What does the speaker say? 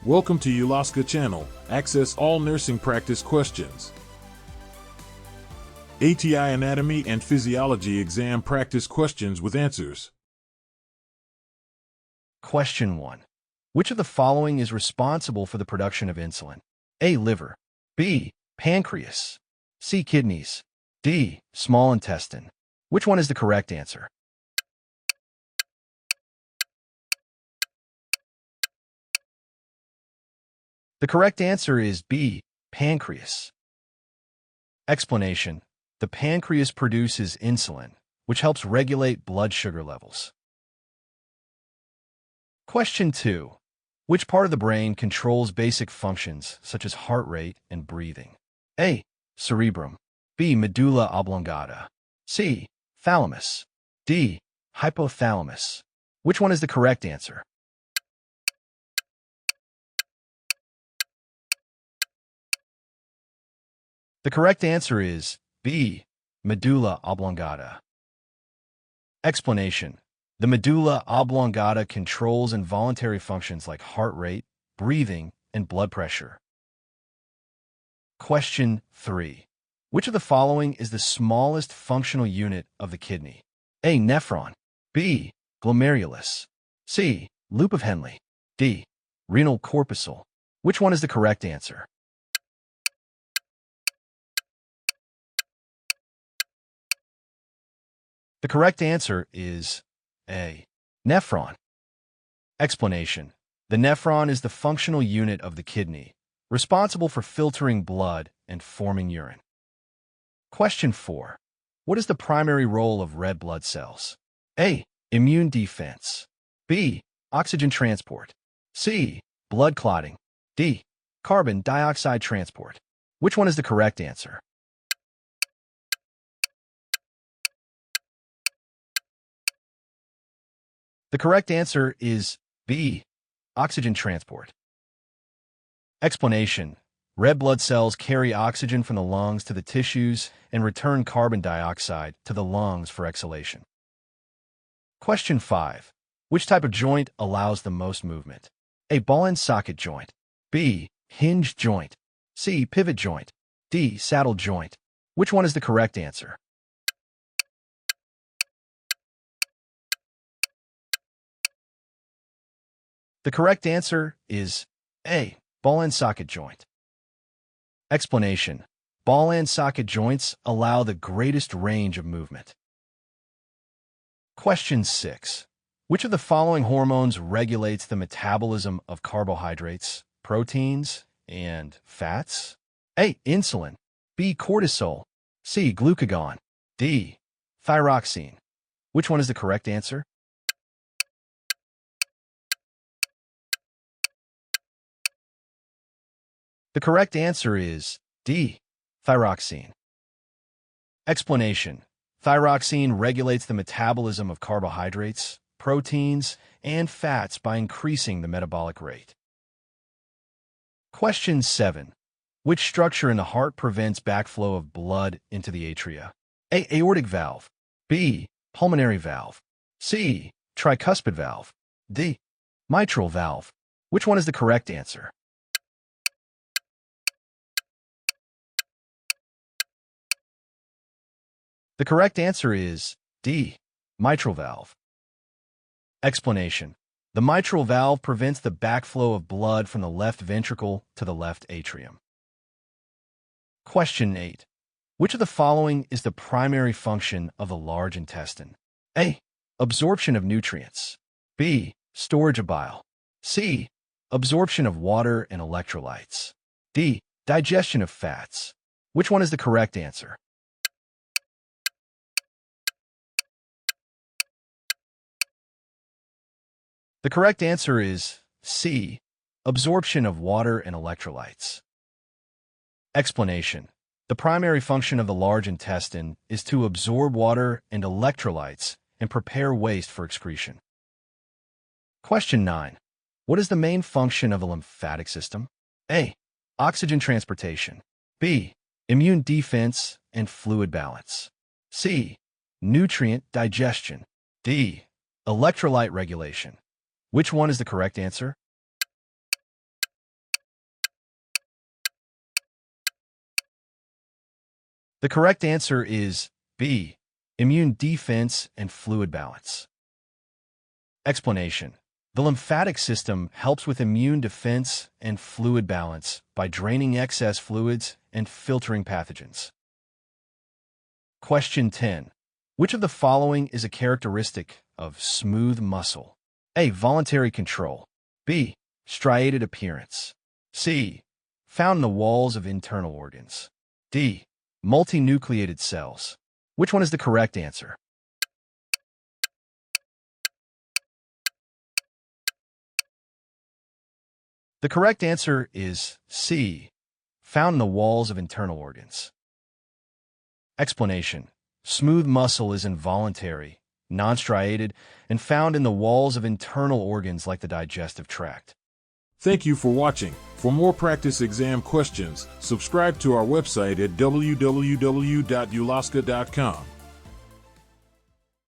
Welcome to Ulosca channel. Access all nursing practice questions. ATI Anatomy and Physiology exam practice questions with answers. Question 1. Which of the following is responsible for the production of insulin? A. Liver. B. Pancreas. C. Kidneys. D. Small intestine. Which one is the correct answer? The correct answer is B. Pancreas. Explanation. The pancreas produces insulin, which helps regulate blood sugar levels. Question 2. Which part of the brain controls basic functions such as heart rate and breathing? A. Cerebrum. B. Medulla oblongata. C. Thalamus. D. Hypothalamus. Which one is the correct answer? The correct answer is B. Medulla oblongata. Explanation. The medulla oblongata controls involuntary functions like heart rate, breathing, and blood pressure. Question 3. Which of the following is the smallest functional unit of the kidney? A. Nephron. B. Glomerulus. C. Loop of Henle. D. Renal corpuscle. Which one is the correct answer? The correct answer is A. Nephron. Explanation. The nephron is the functional unit of the kidney, responsible for filtering blood and forming urine. Question 4. What is the primary role of red blood cells? A. Immune defense. B. Oxygen transport. C. Blood clotting. D. Carbon dioxide transport. Which one is the correct answer? The correct answer is B. Oxygen transport. Explanation. Red blood cells carry oxygen from the lungs to the tissues and return carbon dioxide to the lungs for exhalation. Question 5. Which type of joint allows the most movement? A. Ball and socket joint. B. Hinge joint. C. Pivot joint. D. Saddle joint. Which one is the correct answer? The correct answer is A. Ball and socket joint. Explanation. Ball and socket joints allow the greatest range of movement. Question 6. Which of the following hormones regulates the metabolism of carbohydrates, proteins, and fats? A. Insulin. B. Cortisol. C. Glucagon. D. Thyroxine. Which one is the correct answer? The correct answer is D. Thyroxine. Explanation. Thyroxine regulates the metabolism of carbohydrates, proteins, and fats by increasing the metabolic rate. Question 7. Which structure in the heart prevents backflow of blood into the atria? A. Aortic valve. B. Pulmonary valve. C. Tricuspid valve. D. Mitral valve. Which one is the correct answer? The correct answer is D. Mitral valve. Explanation. The mitral valve prevents the backflow of blood from the left ventricle to the left atrium. Question 8. Which of the following is the primary function of the large intestine? A. Absorption of nutrients. B. Storage of bile. C. Absorption of water and electrolytes. D. Digestion of fats. Which one is the correct answer? The correct answer is C. Absorption of water and electrolytes. Explanation. The primary function of the large intestine is to absorb water and electrolytes and prepare waste for excretion. Question 9. What is the main function of the lymphatic system? A. Oxygen transportation. B. Immune defense and fluid balance. C. Nutrient digestion. D. Electrolyte regulation. Which one is the correct answer? The correct answer is B. Immune defense and fluid balance. Explanation. The lymphatic system helps with immune defense and fluid balance by draining excess fluids and filtering pathogens. Question 10. Which of the following is a characteristic of smooth muscle? A. Voluntary control. B. Striated appearance. C. Found in the walls of internal organs. D. Multinucleated cells. Which one is the correct answer? The correct answer is C. Found in the walls of internal organs. Explanation. Smooth muscle is involuntary, non-striated, and found in the walls of internal organs like the digestive tract. Thank you for watching. For more practice exam questions, subscribe to our website at www.ulosca.com.